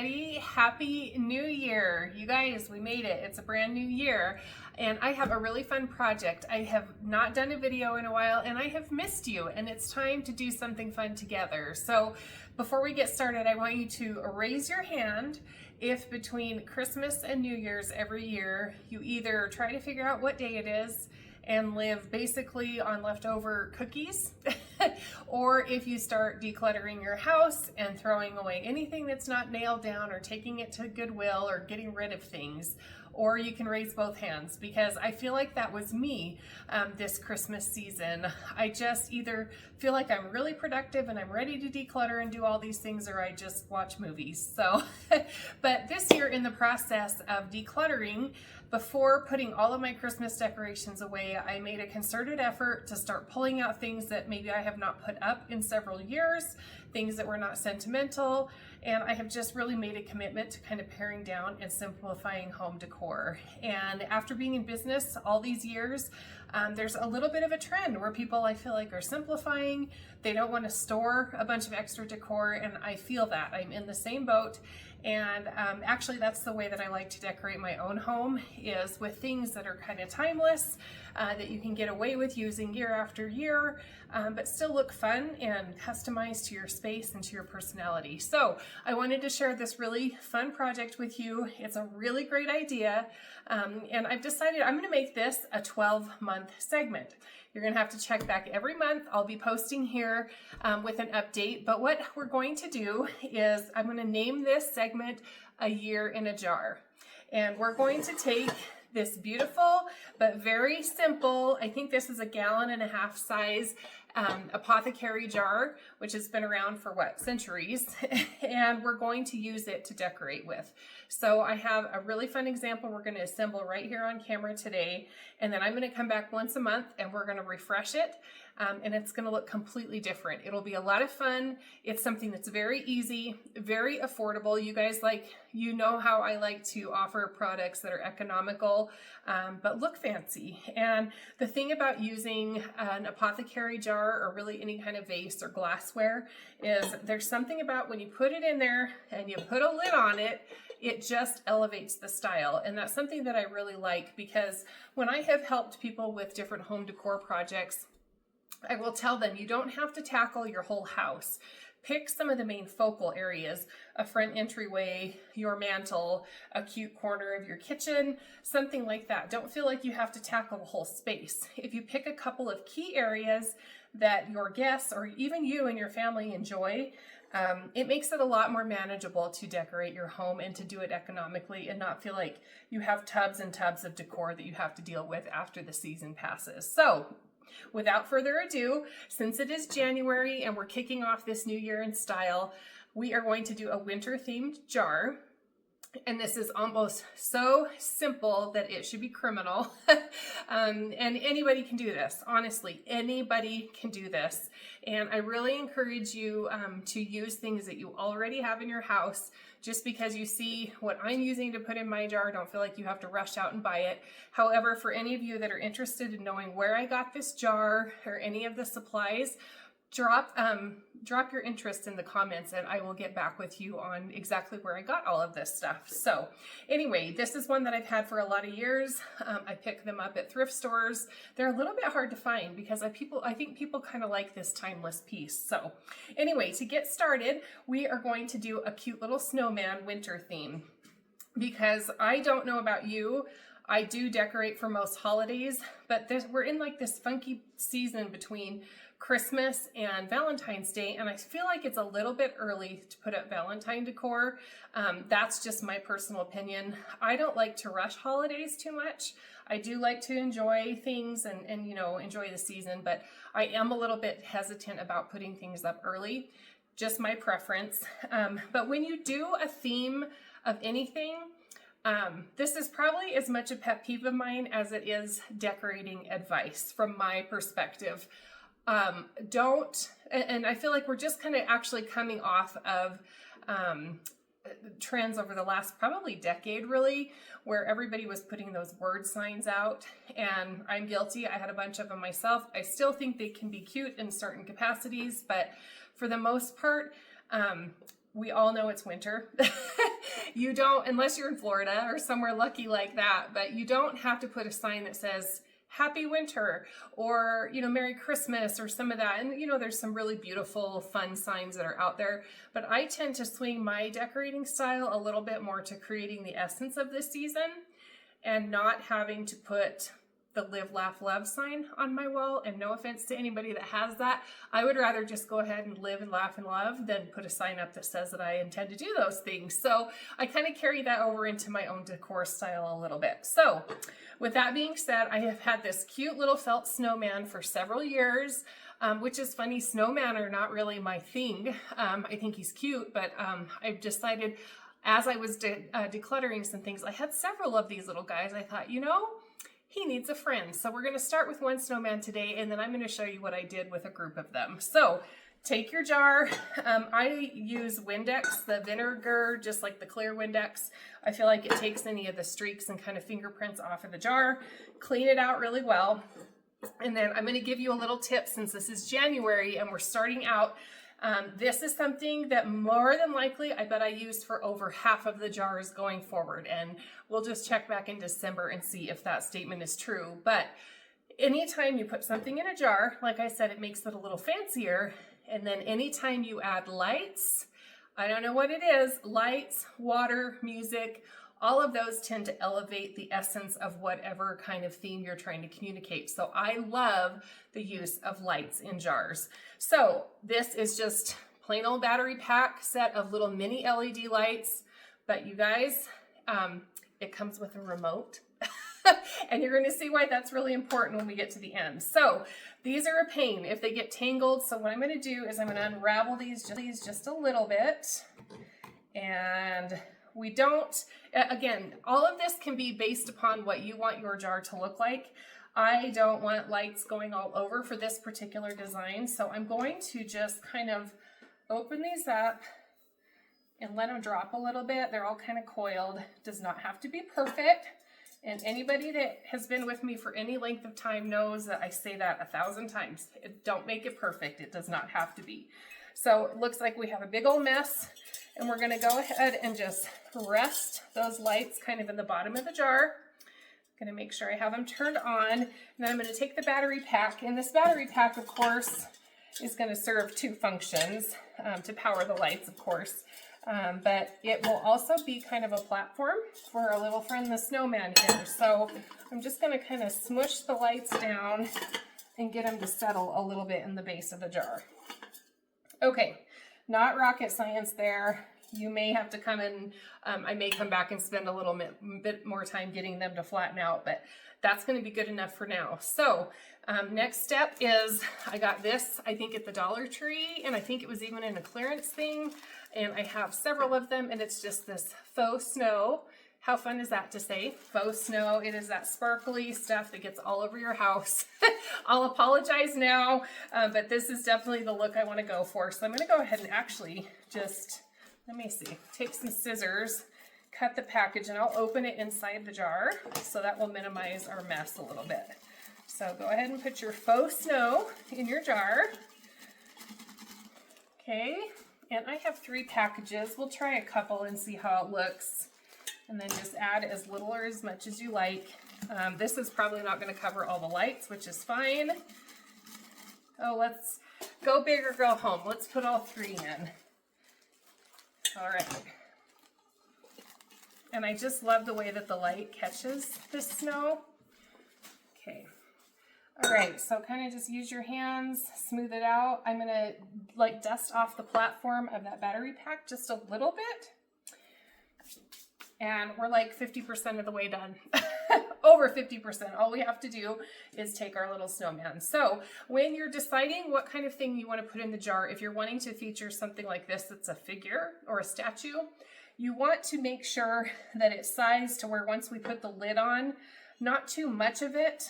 everybody. Happy New Year. You guys, we made it. It's a brand new year. And I have a really fun project. I have not done a video in a while and I have missed you, and it's time to do something fun together. So before we get started, I want you to raise your hand if between Christmas and New Year's every year, you either try to figure out what day it is and live basically on leftover cookies, or if you start decluttering your house and throwing away anything that's not nailed down, or taking it to Goodwill, or getting rid of things. Or you can raise both hands, because I feel like that was me this Christmas season. I just either feel like I'm really productive and I'm ready to declutter and do all these things, or I just watch movies. So, but this year, in the process of decluttering, before putting all of my Christmas decorations away, I made a concerted effort to start pulling out things that maybe I have not put up in several years, things that were not sentimental, and I have just really made a commitment to kind of paring down and simplifying home decor. And after being in business all these years, there's a little bit of a trend where people, I feel like, are simplifying. They don't want to store a bunch of extra decor, and I feel that. I'm in the same boat. And actually, that's the way that I like to decorate my own home, is with things that are kind of timeless, that you can get away with using year after year, but still look fun and customized to your space and to your personality. So I wanted to share this really fun project with you. It's a really great idea, and I've decided I'm going to make this a 12-month segment. You're going to have to check back every month. I'll be posting here with an update. But what we're going to do is I'm going to name this segment A Year in a Jar. And we're going to take this beautiful but very simple, I think this is a 1.5 gallon size apothecary jar, which has been around for centuries, and we're going to use it to decorate with. So I have a really fun example we're going to assemble right here on camera today, and then I'm going to come back once a month and we're going to refresh it, and it's going to look completely different. It'll be a lot of fun. It's something that's very easy, very affordable. You guys, you know how I like to offer products that are economical, but look fancy. And the thing about using an apothecary jar, or really any kind of vase or glassware, is there's something about when you put it in there and you put a lid on it, it just elevates the style. And that's something that I really like, because when I have helped people with different home decor projects, I will tell them you don't have to tackle your whole house. Pick some of the main focal areas: a front entryway, your mantle, a cute corner of your kitchen, something like that. Don't feel like you have to tackle the whole space. If you pick a couple of key areas that your guests, or even you and your family, enjoy, it makes it a lot more manageable to decorate your home and to do it economically, and not feel like you have tubs and tubs of decor that you have to deal with after the season passes. So without further ado, since it is January and we're kicking off this new year in style, we are going to do a winter themed jar. And this is almost so simple that it should be criminal. And anybody can do this. Honestly, anybody can do this. And I really encourage you to use things that you already have in your house. Just because you see what I'm using to put in my jar, don't feel like you have to rush out and buy it. However, for any of you that are interested in knowing where I got this jar or any of the supplies, drop your interest in the comments, and I will get back with you on exactly where I got all of this stuff. So anyway, this is one that I've had for a lot of years. I pick them up at thrift stores. They're a little bit hard to find, because I think people kind of like this timeless piece. So anyway, to get started, we are going to do a cute little snowman winter theme, because I don't know about you, I do decorate for most holidays, but we're in this funky season between Christmas and Valentine's Day, and I feel like it's a little bit early to put up Valentine decor. That's just my personal opinion. I don't like to rush holidays too much. I do like to enjoy things and enjoy the season, but I am a little bit hesitant about putting things up early. Just my preference. But when you do a theme of anything, this is probably as much a pet peeve of mine as it is decorating advice from my perspective. And I feel like we're just kind of actually coming off of trends over the last probably decade, really, where everybody was putting those word signs out, and I'm guilty. I had a bunch of them myself. I still think they can be cute in certain capacities, but for the most part, we all know it's winter. You don't, unless you're in Florida or somewhere lucky like that, but you don't have to put a sign that says Happy Winter or, you know, Merry Christmas or some of that. And, you know, there's some really beautiful, fun signs that are out there. But I tend to swing my decorating style a little bit more to creating the essence of this season and not having to put the Live, Laugh, Love sign on my wall. And no offense to anybody that has that. I would rather just go ahead and live and laugh and love than put a sign up that says that I intend to do those things. So I kind of carry that over into my own decor style a little bit. So with that being said, I have had this cute little felt snowman for several years, which is funny. Snowmen are not really my thing. I think he's cute, but I've decided as I was decluttering some things, I had several of these little guys. I thought, you know, he needs a friend. So we're going to start with one snowman today, and then I'm going to show you what I did with a group of them. So take your jar. I use Windex, the vinegar, just like the clear Windex. I feel like it takes any of the streaks and kind of fingerprints off of the jar. Clean it out really well. And then I'm going to give you a little tip since this is January and we're starting out. This is something that more than likely I bet I used for over half of the jars going forward, and we'll just check back in December and see if that statement is true. But anytime you put something in a jar, like I said, it makes it a little fancier. And then anytime you add lights, I don't know what it is, lights, water, music, all of those tend to elevate the essence of whatever kind of theme you're trying to communicate. So I love the use of lights in jars. So this is just plain old battery pack set of little mini LED lights, but you guys, it comes with a remote. And you're going to see why that's really important when we get to the end. So these are a pain if they get tangled. So what I'm going to do is I'm going to unravel these just a little bit. And we don't, again, all of this can be based upon what you want your jar to look like. I don't want lights going all over for this particular design. So I'm going to just kind of open these up and let them drop a little bit. They're all kind of coiled. Does not have to be perfect. And anybody that has been with me for any length of time knows that I say that 1,000 times. Don't make it perfect. It does not have to be. So it looks like we have a big old mess, and we're going to go ahead and just rest those lights kind of in the bottom of the jar. I'm going to make sure I have them turned on, and then I'm going to take the battery pack. And this battery pack, of course, is going to serve two functions, to power the lights, of course. But it will also be kind of a platform for our little friend, the snowman here. So I'm just going to kind of smush the lights down and get them to settle a little bit in the base of the jar. Okay, not rocket science there. You may have to come in, I may come back and spend a little bit more time getting them to flatten out, but that's going to be good enough for now. So next step is I got this, I think at the Dollar Tree, and I think it was even in a clearance thing, and I have several of them, and it's just this faux snow. How fun is that to say? Faux snow. It is that sparkly stuff that gets all over your house. I'll apologize now, but this is definitely the look I want to go for. So I'm going to go ahead and actually just, let me see, take some scissors, cut the package, and I'll open it inside the jar. So that will minimize our mess a little bit. So go ahead and put your faux snow in your jar. Okay, and I have 3 packages. We'll try a couple and see how it looks. And then just add as little or as much as you like. This is probably not going to cover all the lights, which is fine. Oh, let's go big or go home. Let's put all 3 in. All right. And I just love the way that the light catches this snow. Okay. All right, so kind of just use your hands, smooth it out. I'm going to like dust off the platform of that battery pack just a little bit. And we're like 50% of the way done. Over 50%. All we have to do is take our little snowman. So when you're deciding what kind of thing you want to put in the jar, if you're wanting to feature something like this that's a figure or a statue, you want to make sure that it's sized to where once we put the lid on, not too much of it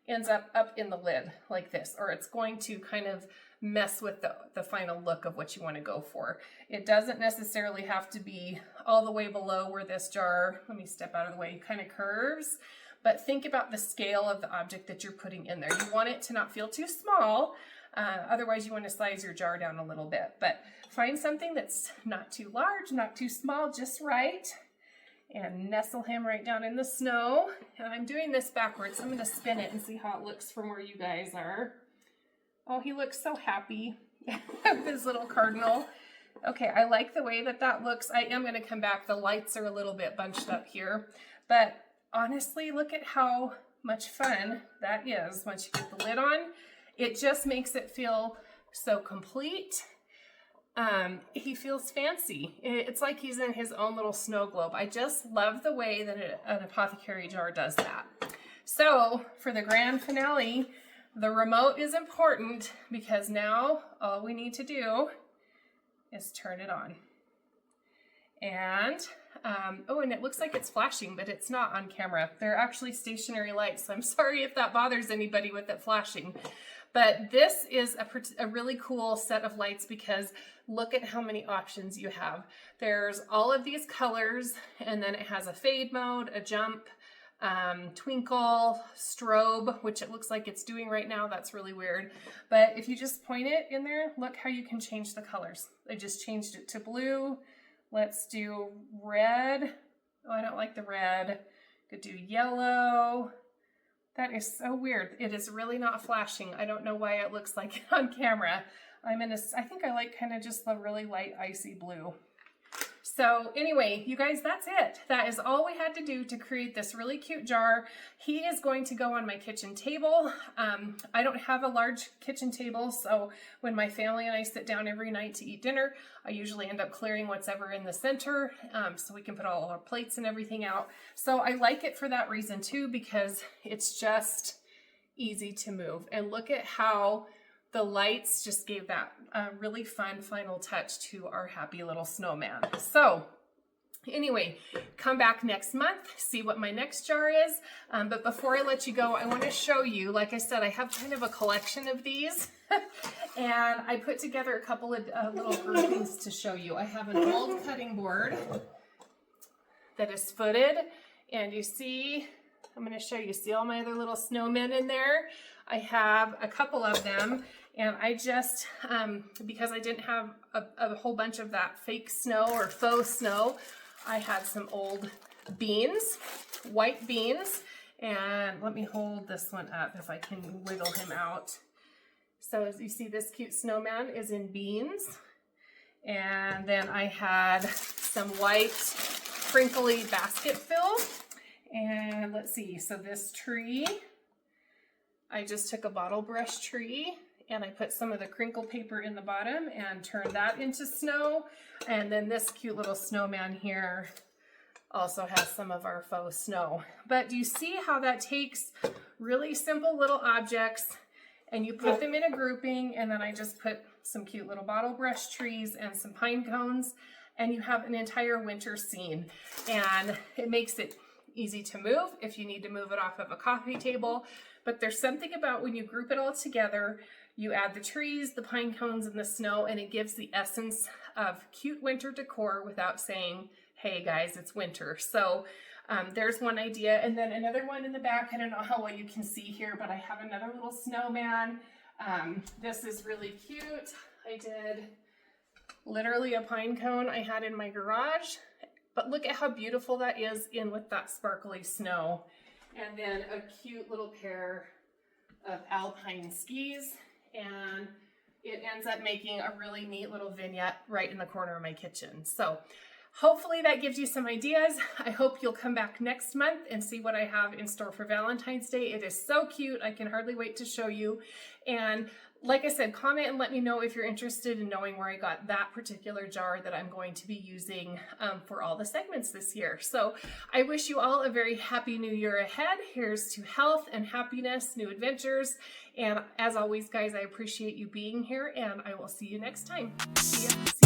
ends up in the lid like this, or it's going to kind of mess with the final look of what you want to go for. It doesn't necessarily have to be all the way below where this jar, let me step out of the way, kind of curves, but think about the scale of the object that you're putting in there. You want it to not feel too small, Otherwise you want to size your jar down a little bit, but find something that's not too large, not too small, just right, and nestle him right down in the snow. And I'm doing this backwards. I'm going to spin it and see how it looks from where you guys are. Oh, he looks so happy. This little cardinal. Okay, I like the way that that looks. I am going to come back. The lights are a little bit bunched up here, but honestly, look at how much fun that is once you get the lid on. It just makes it feel so complete. He feels fancy. It's like he's in his own little snow globe. I just love the way that an apothecary jar does that. So for the grand finale, the remote is important because now all we need to do is turn it on. And, oh, and it looks like it's flashing, but it's not on camera. They're actually stationary lights, so I'm sorry if that bothers anybody with it flashing. But this is a really cool set of lights because look at how many options you have. There's all of these colors, and then it has a fade mode, a jump, twinkle, strobe, which it looks like it's doing right now. That's really weird. But if you just point it in there, look how you can change the colors. I just changed it to blue. Let's do red. Oh, I don't like the red. Could do yellow. That is so weird. It is really not flashing. I don't know why it looks like it on camera. I think I like kind of just the really light icy blue. So anyway, you guys, that's it. That is all we had to do to create this really cute jar. He is going to go on my kitchen table. I don't have a large kitchen table, so when my family and I sit down every night to eat dinner, I usually end up clearing what's ever in the center, so we can put all our plates and everything out. So I like it for that reason too, because it's just easy to move. And look at how the lights just gave that really fun final touch to our happy little snowman. So anyway, come back next month, see what my next jar is. But before I let you go, I want to show you, like I said, I have kind of a collection of these and I put together a couple of little groupings to show you. I have an old cutting board that is footed, and you see, I'm going to show you, see all my other little snowmen in there? I have a couple of them, and I just, because I didn't have a whole bunch of that fake snow or faux snow, I had some old beans, white beans, and let me hold this one up if I can wiggle him out. So as you see, this cute snowman is in beans, and then I had some white crinkly basket fill, and let's see, so this tree, I just took a bottle brush tree and I put some of the crinkle paper in the bottom and turned that into snow. And then this cute little snowman here also has some of our faux snow. But do you see how that takes really simple little objects and you put them in a grouping, and then I just put some cute little bottle brush trees and some pine cones, and you have an entire winter scene. And it makes it easy to move if you need to move it off of a coffee table. But there's something about when you group it all together, you add the trees, the pine cones, and the snow, and it gives the essence of cute winter decor without saying, hey guys, it's winter. So there's one idea. And then another one in the back, I don't know how well you can see here, but I have another little snowman. This is really cute. I did literally a pine cone I had in my garage, but look at how beautiful that is in with that sparkly snow. And then a cute little pair of alpine skis, and it ends up making a really neat little vignette right in the corner of my kitchen. So hopefully that gives you some ideas. I hope you'll come back next month and see what I have in store for Valentine's Day. It is so cute. I can hardly wait to show you. And like I said, comment and let me know if you're interested in knowing where I got that particular jar that I'm going to be using for all the segments this year. So I wish you all a very happy new year ahead. Here's to health and happiness, new adventures. And as always, guys, I appreciate you being here, and I will see you next time. See ya.